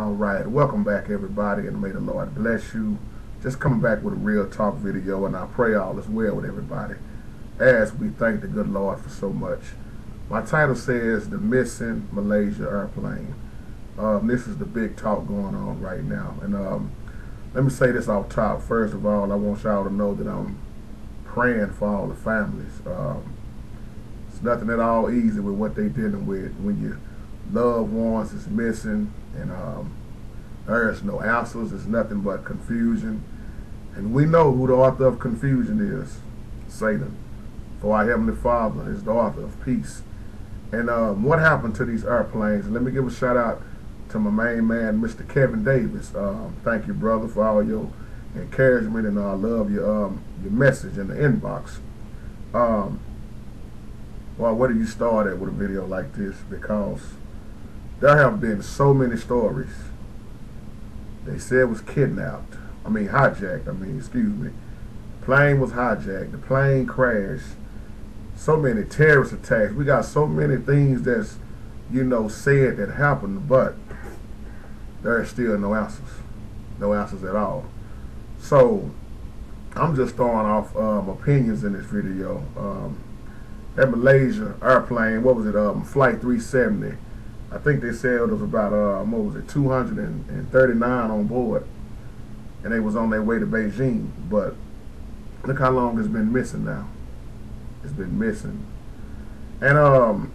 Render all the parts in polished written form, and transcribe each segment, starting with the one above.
Alright, welcome back everybody, and may the Lord bless you. Just coming back with a real talk video, and I pray all is well with everybody as we thank the good Lord for so much. My title says The Missing Malaysia Airplane. This is the big talk going on right now, and let me say this off top. First of all, I want y'all to know that I'm praying for all the families. It's nothing at all easy with what they're dealing with when your loved ones is missing, and there's no answers. It's nothing but confusion, and we know who the author of confusion is: Satan. For our Heavenly Father is the author of peace. And what happened to these airplanes? Let me give a shout out to my main man, Mr. Kevin Davis. Thank you, brother, for all your encouragement, and I love your message in the inbox. Well, where do you start at with a video like this? Because there have been so many stories. They said it was kidnapped. Hijacked. Excuse me. Plane was hijacked. The plane crashed. So many terrorist attacks. We got so many things that's, said that happened, but there are still no answers. No answers at all. So, I'm just throwing off opinions in this video. That Malaysia airplane, what was it, Flight 370, I think they said it was about, 239 on board, and they was on their way to Beijing. But look how long it's been missing now. It's been missing. And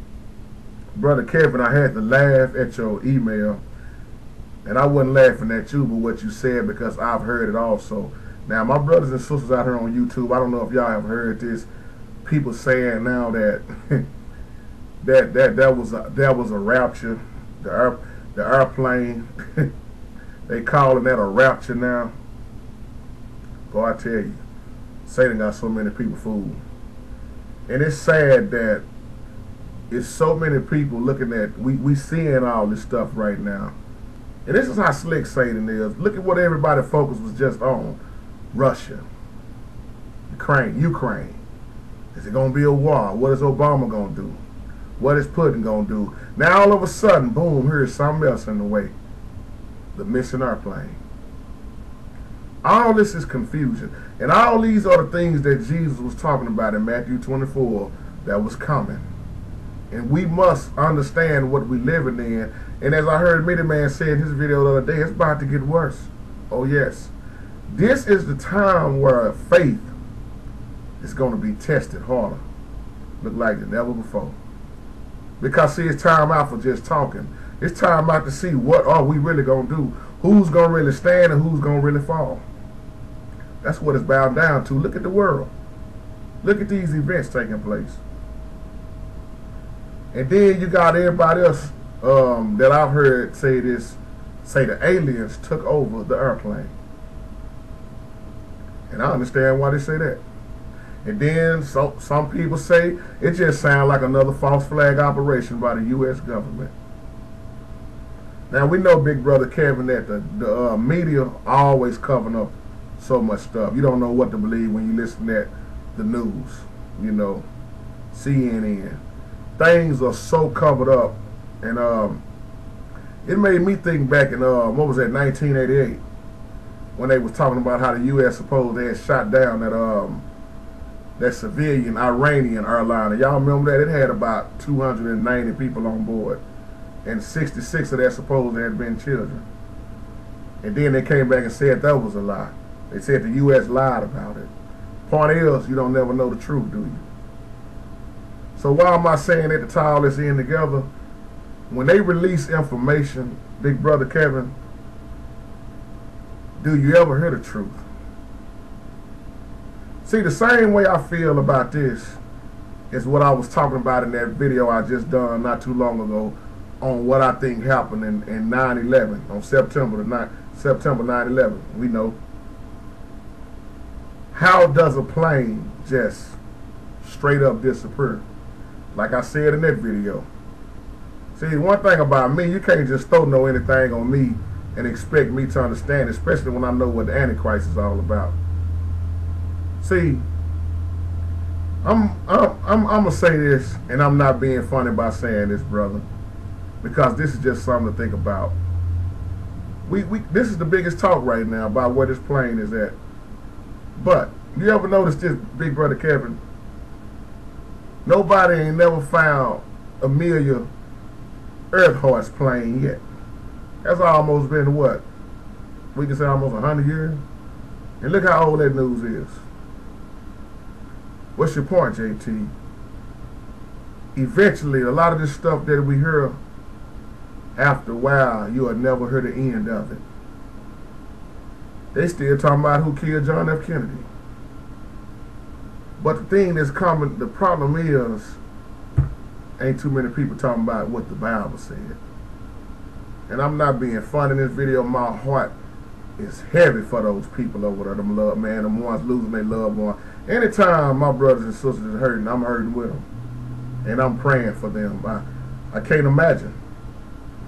Brother Kevin, I had to laugh at your email, and I wasn't laughing at you, but what you said, because I've heard it also. Now, my brothers and sisters out here on YouTube, I don't know if y'all have heard this, people saying now that that was a rapture, the airplane. They calling that a rapture now. Boy, I tell you, Satan got so many people fooled. And it's sad that it's so many people looking at, we seeing all this stuff right now. And this is how slick Satan is. Look at what everybody focus was just on. Russia, Ukraine. Is it going to be a war? What is Obama going to do? What is Putin going to do? Now all of a sudden, boom, here's something else in the way. The missing airplane. All this is confusion. And all these are the things that Jesus was talking about in Matthew 24 that was coming. And we must understand what we're living in. And as I heard Many Man say in his video the other day, it's about to get worse. Oh yes. This is the time where faith is going to be tested harder. Look like it never before. Because see, it's time out for just talking. It's time out to see what are we really going to do. Who's going to really stand and who's going to really fall. That's what it's bound down to. Look at the world. Look at these events taking place. And then you got everybody else that I've heard say this, say the aliens took over the airplane. And I understand why they say that. And then some people say it just sounds like another false flag operation by the U.S. government. Now we know, Big Brother Kevin, that the media always covering up so much stuff. You don't know what to believe when you listen at the news, CNN. Things are so covered up, and it made me think back in what was that, 1988, when they was talking about how the U.S. supposed they had shot down that civilian Iranian airliner. Y'all remember that? It had about 290 people on board, and 66 of that supposed had been children. And then they came back and said that was a lie. They said the U.S. lied about it. Point is, you don't never know the truth, do you? So why am I saying that to tie all this in together? When they release information, Big Brother Kevin, do you ever hear the truth? See, the same way I feel about this is what I was talking about in that video I just done not too long ago on what I think happened in 9/11, on September 9/11. We know. How does a plane just straight up disappear? Like I said in that video. See, one thing about me, you can't just throw anything on me and expect me to understand, especially when I know what the Antichrist is all about. See, I'm gonna say this, and I'm not being funny by saying this, brother, because this is just something to think about. This is the biggest talk right now about where this plane is at. But you ever notice this, Big Brother Kevin? Nobody ain't never found Amelia Earhart's plane yet. That's almost been what? We can say almost 100 years. And look how old that news is. What's your point, JT? Eventually, a lot of this stuff that we hear, after a while, you will never hear the end of it. They still talking about who killed John F. Kennedy. But the thing that's coming, the problem is, ain't too many people talking about what the Bible said. And I'm not being funny in this video. My heart is heavy for those people over there, them ones losing their loved one. Anytime my brothers and sisters are hurting, I'm hurting with them. And I'm praying for them. I can't imagine.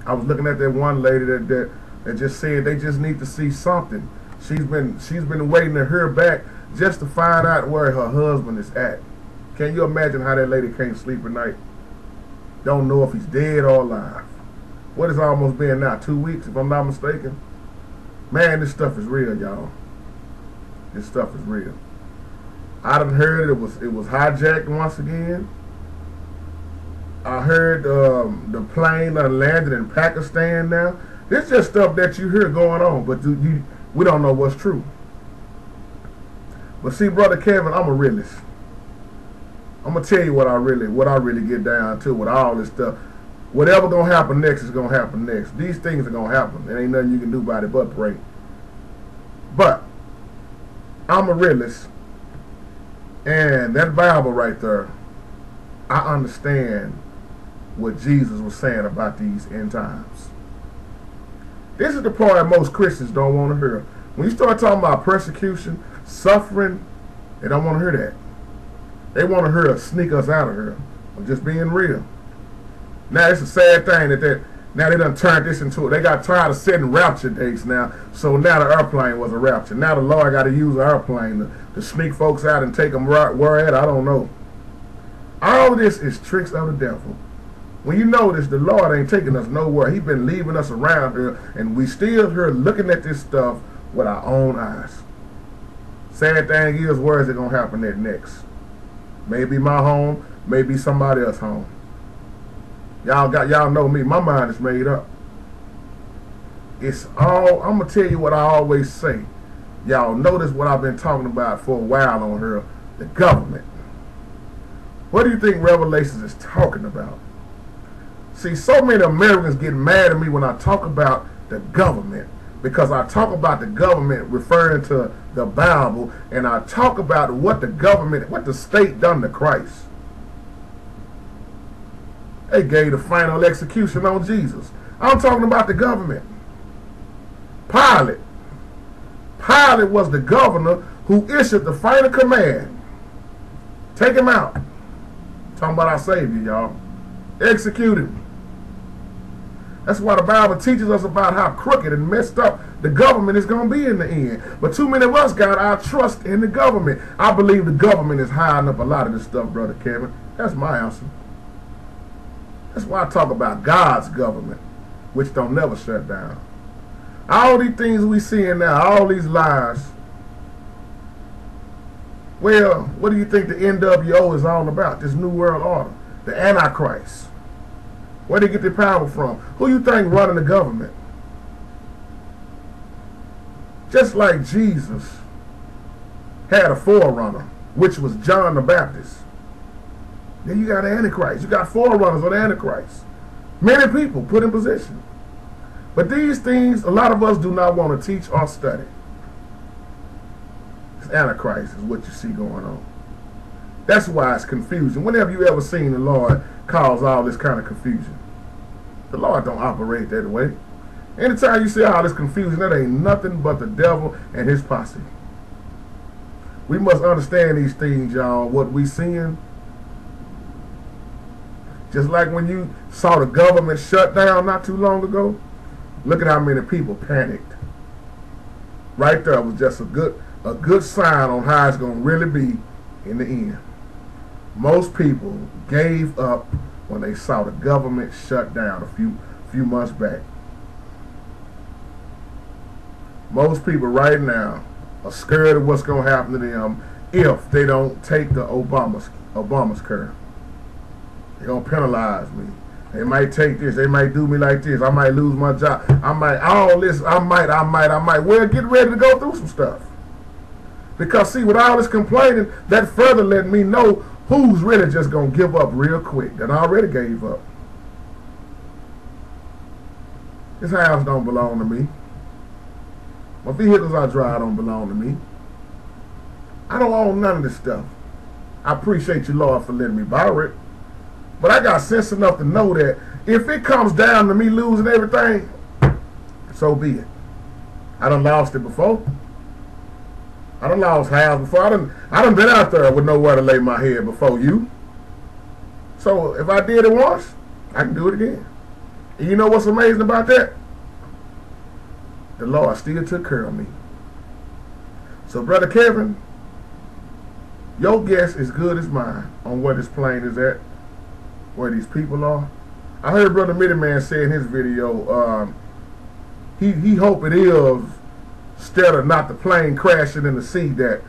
I was looking at that one lady that just said they just need to see something. She's been waiting to hear back just to find out where her husband is at. Can you imagine how that lady can't sleep at night? Don't know if he's dead or alive. What has almost been now? 2 weeks, if I'm not mistaken? Man, this stuff is real, y'all. This stuff is real. I done heard it was hijacked once again. I heard the plane done landed in Pakistan now. This just stuff that you hear going on, but we don't know what's true. But see, Brother Kevin, I'm a realist. I'm gonna tell you what I really get down to with all this stuff. Whatever gonna happen next is gonna happen next. These things are gonna happen. There ain't nothing you can do about it but pray. But I'm a realist, and that Bible right there, I understand what Jesus was saying about these end times. This is the part that most Christians don't want to hear. When you start talking about persecution, suffering, they don't want to hear that. They want to hear us sneak us out of here. I'm just being real. Now it's a sad thing that now they done turned this into it. They got tired of setting rapture dates now. So now the airplane was a rapture. Now the Lord got to use an airplane to sneak folks out and take them where at, I don't know. All of this is tricks of the devil. When you notice, the Lord ain't taking us nowhere. He's been leaving us around here, and we still here looking at this stuff with our own eyes. Sad thing is, where is it going to happen at next? Maybe my home, maybe somebody else's home. Y'all know me. My mind is made up. It's all, I'm going to tell you what I always say. Y'all notice what I've been talking about for a while on here. The government. What do you think Revelations is talking about? See, so many Americans get mad at me when I talk about the government, because I talk about the government referring to the Bible, and I talk about what the state done to Christ. They gave the final execution on Jesus. I'm talking about the government. Pilate was the governor who issued the final command. Take him out. Talking about our Savior, y'all. Execute him. That's why the Bible teaches us about how crooked and messed up the government is going to be in the end. But too many of us got our trust in the government. I believe the government is hiding up a lot of this stuff, Brother Kevin. That's my answer. That's why I talk about God's government, which don't never shut down. All these things we seeing now, all these lies. Well, what do you think the NWO is all about? This New World Order, the Antichrist. Where they get their power from? Who you think running the government? Just like Jesus had a forerunner, which was John the Baptist. Then you got the Antichrist. You got forerunners of the Antichrist. Many people put in position. But these things, a lot of us do not want to teach or study. This Antichrist is what you see going on. That's why it's confusion. Whenever you ever seen the Lord cause all this kind of confusion? The Lord don't operate that way. Anytime you see all this confusion, that ain't nothing but the devil and his posse. We must understand these things, y'all. What we seeing, just like when you saw the government shut down not too long ago, look at how many people panicked. Right there was just a good sign on how it's going to really be in the end. Most people gave up when they saw the government shut down a few months back. Most people right now are scared of what's going to happen to them if they don't take the Obama's care. They're going to penalize me. They might take this. They might do me like this. I might lose my job. I might, all this, I might. Well, get ready to go through some stuff. Because, see, with all this complaining, that further let me know who's really just going to give up real quick. That already gave up. This house don't belong to me. My vehicles I drive don't belong to me. I don't own none of this stuff. I appreciate you, Lord, for letting me borrow it. But I got sense enough to know that if it comes down to me losing everything, so be it. I done lost it before. I done lost house before. I done been out there with nowhere to lay my head before you. So if I did it once, I can do it again. And you know what's amazing about that? The Lord still took care of me. So, Brother Kevin, your guess is good as mine on where this plane is at, where these people are. I heard Brother Middyman say in his video, he hope it is, instead of not the plane crashing in the sea, that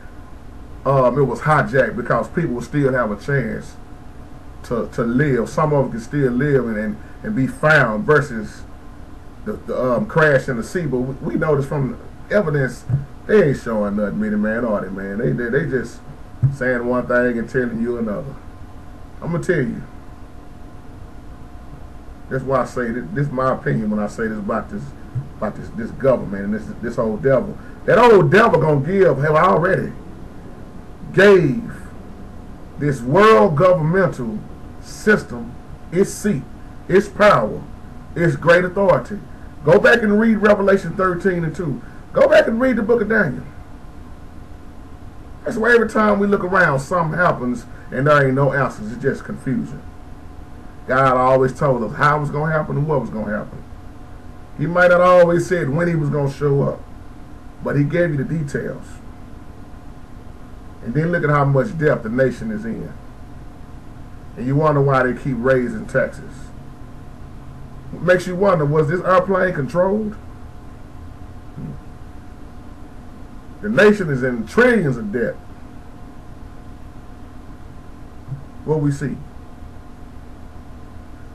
it was hijacked, because people will still have a chance to live. Some of them can still live and be found, versus the crash in the sea. But we notice from the evidence, they ain't showing nothing, Middyman, are they, man? They just saying one thing and telling you another. I'm gonna tell you. That's why I say this is my opinion when I say this about this government and this old devil. That old devil have already gave this world governmental system its seat, its power, its great authority. Go back and read Revelation 13:2. Go back and read the book of Daniel. That's why every time we look around, something happens and there ain't no answers. It's just confusion. God always told us how it was going to happen and what was going to happen. He might not always said when he was going to show up, but he gave you the details. And then look at how much debt the nation is in. And you wonder why they keep raising taxes. What makes you wonder, was this airplane controlled? The nation is in trillions of debt. What we see.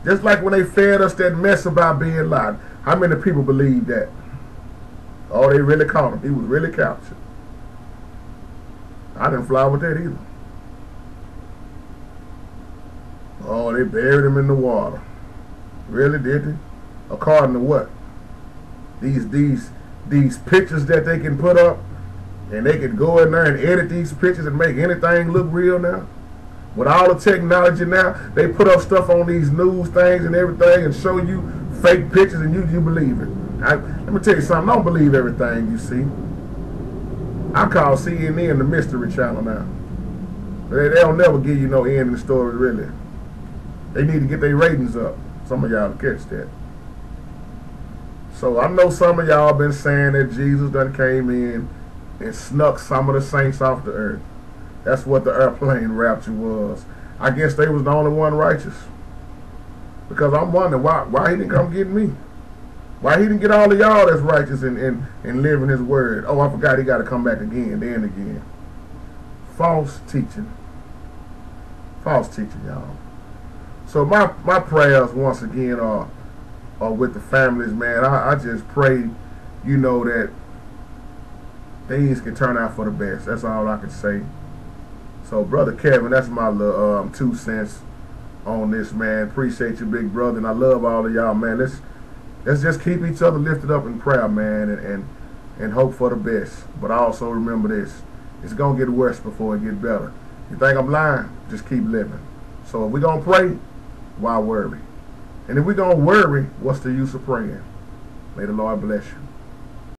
Just like when they fed us that mess about bin Laden. How many people believe that? Oh, they really caught him. He was really captured. I didn't fly with that either. Oh, they buried him in the water. Really, did they? According to what? These pictures that they can put up, and they can go in there and edit these pictures and make anything look real now. With all the technology now, they put up stuff on these news things and everything and show you fake pictures and you believe it. Let me tell you something, don't believe everything you see. I call CNN the mystery channel now. They'll never give you no end in the story, really. They need to get their ratings up. Some of y'all catch that. So I know some of y'all been saying that Jesus done came in and snuck some of the saints off the earth. That's what the airplane rapture was. I guess they was the only one righteous. Because I'm wondering why he didn't come get me. Why he didn't get all of y'all that's righteous and live in his word. Oh, I forgot he got to come back again, then again. False teaching. False teaching, y'all. So my prayers once again are with the families, man. I just pray, you know, that things can turn out for the best. That's all I can say. So, Brother Kevin, that's my little 2 cents on this, man. Appreciate you, big brother, and I love all of y'all, man. Let's just keep each other lifted up in prayer, man, and hope for the best. But also remember this: it's gonna get worse before it get better. You think I'm lying? Just keep living. So if we're gonna pray, why worry? And if we're gonna worry, what's the use of praying? May the Lord bless you.